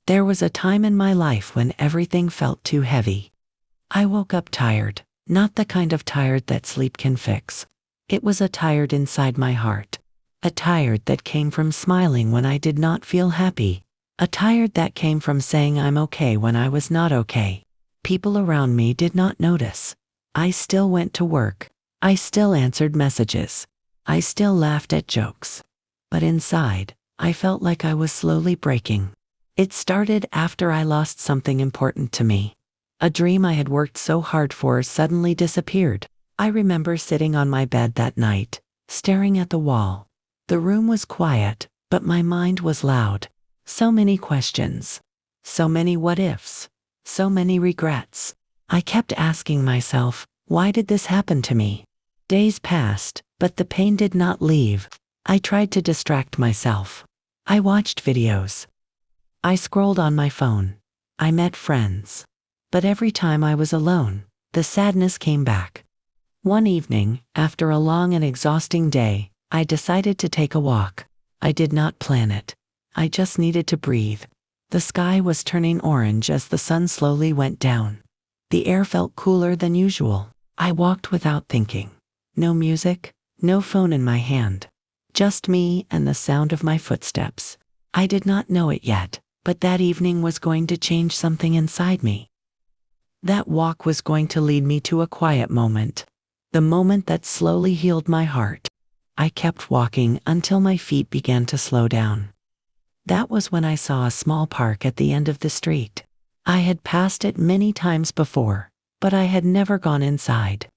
There was a time in my life when everything felt too heavy. I woke up tired, not the kind of tired that sleep can fix. It was a tired inside my heart. A tired that came from smiling when I did not feel happy. A tired that came from saying I'm okay when I was not okay. People around me did not notice. I still went to work. I still answered messages. I still laughed at jokes. But inside, I felt like I was slowly breaking. It started after I lost something important to me. A dream I had worked so hard for suddenly disappeared. I remember sitting on my bed that night, staring at the wall. The room was quiet, but my mind was loud. So many questions. So many what-ifs. So many regrets. I kept asking myself, why did this happen to me? Days passed, but the pain did not leave. I tried to distract myself. I watched videos. I scrolled on my phone. I met friends. But every time I was alone, the sadness came back. One evening, after a long and exhausting day, I decided to take a walk. I did not plan it. I just needed to breathe. The sky was turning orange as the sun slowly went down. The air felt cooler than usual. I walked without thinking. No music, no phone in my hand. Just me and the sound of my footsteps. I did not know it yet, but that evening was going to change something inside me. That walk was going to lead me to a quiet moment. The moment that slowly healed my heart. I kept walking until my feet began to slow down. That was when I saw a small park at the end of the street. I had passed it many times before, but I had never gone inside.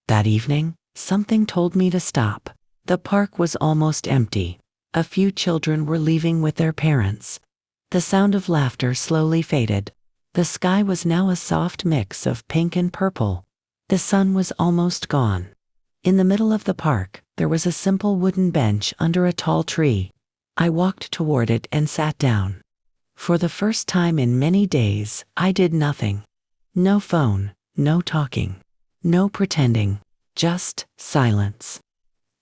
That evening, something told me to stop. The park was almost empty. A few children were leaving with their parents. The sound of laughter slowly faded. The sky was now a soft mix of pink and purple. The sun was almost gone. In the middle of the park, there was a simple wooden bench under a tall tree. I walked toward it and sat down. For the first time in many days, I did nothing. No phone, no talking, no pretending, just silence.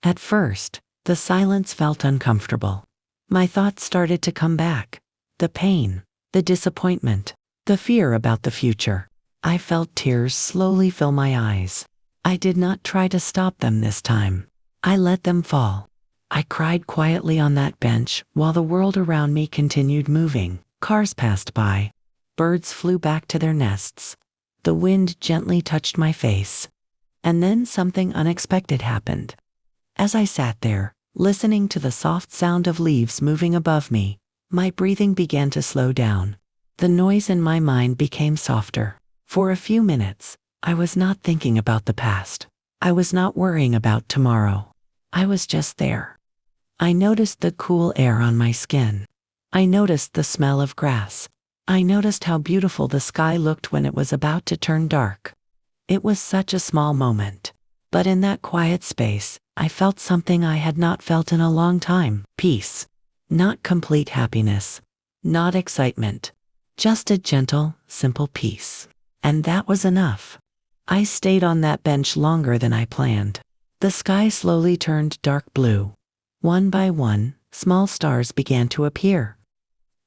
At first, the silence felt uncomfortable. My thoughts started to come back. The pain, the disappointment, the fear about the future. I felt tears slowly fill my eyes. I did not try to stop them this time. I let them fall. I cried quietly on that bench while the world around me continued moving. Cars passed by. Birds flew back to their nests. The wind gently touched my face. And then something unexpected happened. As I sat there, listening to the soft sound of leaves moving above me, my breathing began to slow down. The noise in my mind became softer. For a few minutes, I was not thinking about the past. I was not worrying about tomorrow. I was just there. I noticed the cool air on my skin. I noticed the smell of grass. I noticed how beautiful the sky looked when it was about to turn dark. It was such a small moment. But in that quiet space, I felt something I had not felt in a long time. Peace. Not complete happiness. Not excitement. Just a gentle, simple peace. And that was enough. I stayed on that bench longer than I planned. The sky slowly turned dark blue. One by one, small stars began to appear.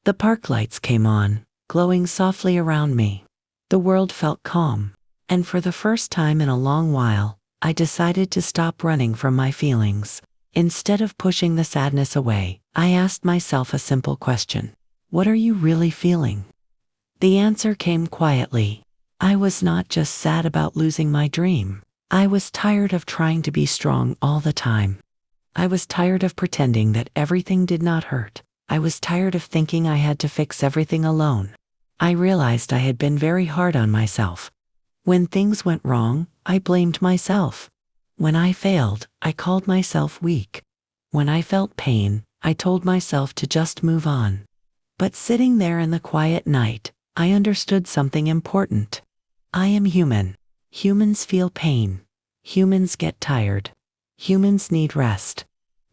The park lights came on, glowing softly around me. The world felt calm, and for the first time in a long while, I decided to stop running from my feelings. Instead of pushing the sadness away, I asked myself a simple question. What are you really feeling? The answer came quietly. I was not just sad about losing my dream. I was tired of trying to be strong all the time. I was tired of pretending that everything did not hurt. I was tired of thinking I had to fix everything alone. I realized I had been very hard on myself. When things went wrong, I blamed myself. When I failed, I called myself weak. When I felt pain, I told myself to just move on. But sitting there in the quiet night, I understood something important. I am human. Humans feel pain. Humans get tired. Humans need rest.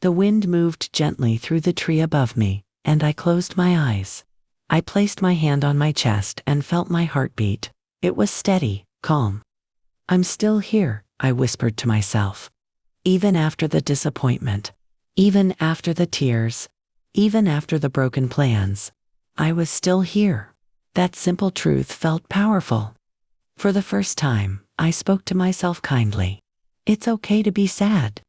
The wind moved gently through the tree above me, and I closed my eyes. I placed my hand on my chest and felt my heartbeat. It was steady, calm. I'm still here, I whispered to myself. Even after the disappointment. Even after the tears. Even after the broken plans. I was still here. That simple truth felt powerful. For the first time, I spoke to myself kindly. It's okay to be sad.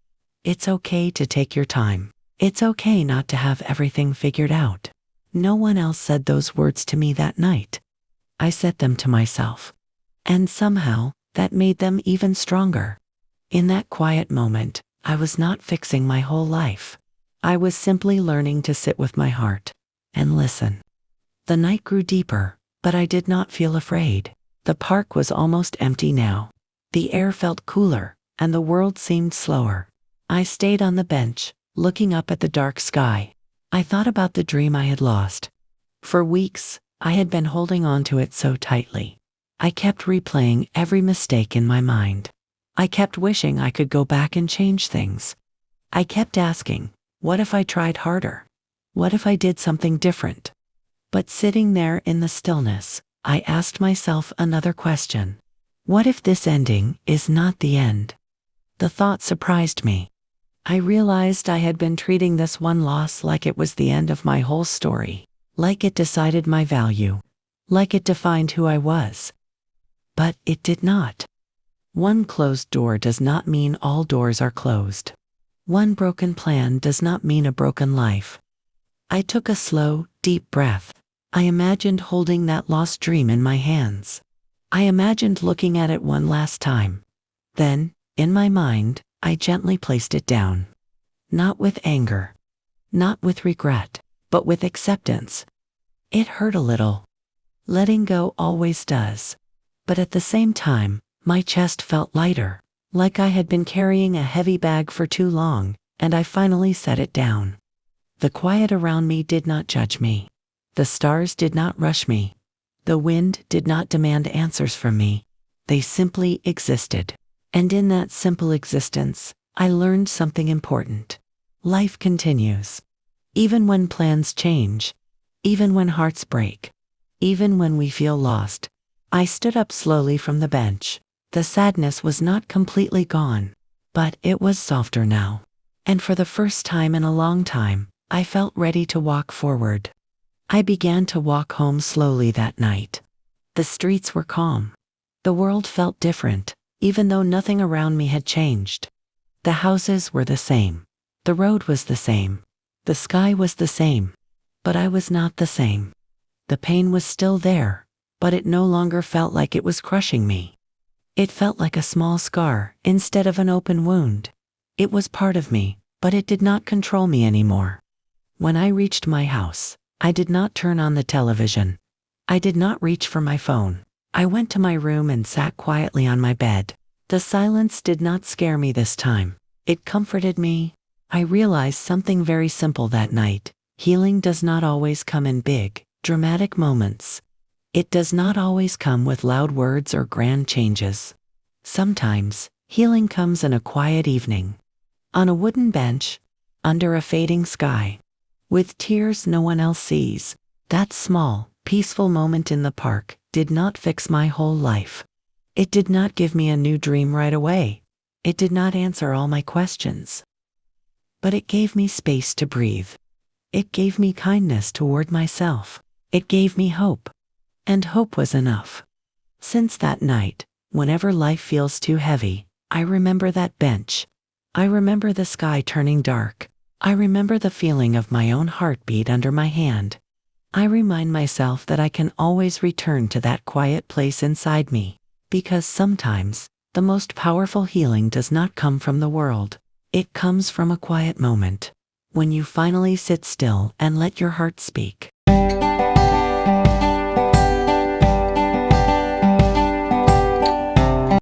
It's okay to take your time. It's okay not to have everything figured out. No one else said those words to me that night. I said them to myself. And somehow, that made them even stronger. In that quiet moment, I was not fixing my whole life. I was simply learning to sit with my heart and listen. The night grew deeper, but I did not feel afraid. The park was almost empty now. The air felt cooler, and the world seemed slower. I stayed on the bench, looking up at the dark sky. I thought about the dream I had lost. For weeks, I had been holding on to it so tightly. I kept replaying every mistake in my mind. I kept wishing I could go back and change things. I kept asking, what if I tried harder? What if I did something different? But sitting there in the stillness, I asked myself another question. What if this ending is not the end? The thought surprised me. I realized I had been treating this one loss like it was the end of my whole story, like it decided my value, like it defined who I was. But it did not. One closed door does not mean all doors are closed. One broken plan does not mean a broken life. I took a slow, deep breath. I imagined holding that lost dream in my hands. I imagined looking at it one last time. Then, in my mind, I gently placed it down. Not with anger, not with regret, but with acceptance. It hurt a little. Letting go always does. But at the same time, my chest felt lighter, like I had been carrying a heavy bag for too long, and I finally set it down. The quiet around me did not judge me. The stars did not rush me. The wind did not demand answers from me. They simply existed. And in that simple existence, I learned something important. Life continues. Even when plans change, even when hearts break, even when we feel lost. I stood up slowly from the bench. The sadness was not completely gone, but it was softer now. And for the first time in a long time, I felt ready to walk forward. I began to walk home slowly that night. The streets were calm. The world felt different, even though nothing around me had changed. The houses were the same. The road was the same. The sky was the same. But I was not the same. The pain was still there, but it no longer felt like it was crushing me. It felt like a small scar instead of an open wound. It was part of me, but it did not control me anymore. When I reached my house, I did not turn on the television. I did not reach for my phone. I went to my room and sat quietly on my bed. The silence did not scare me this time. It comforted me. I realized something very simple that night. Healing does not always come in big, dramatic moments. It does not always come with loud words or grand changes. Sometimes, healing comes in a quiet evening. On a wooden bench, under a fading sky. With tears no one else sees. That small, peaceful moment in the park did not fix my whole life. It did not give me a new dream right away. It did not answer all my questions. But it gave me space to breathe. It gave me kindness toward myself. It gave me hope. And hope was enough. Since that night, whenever life feels too heavy, I remember that bench. I remember the sky turning dark. I remember the feeling of my own heartbeat under my hand. I remind myself that I can always return to that quiet place inside me, because sometimes, the most powerful healing does not come from the world. It comes from a quiet moment, when you finally sit still and let your heart speak.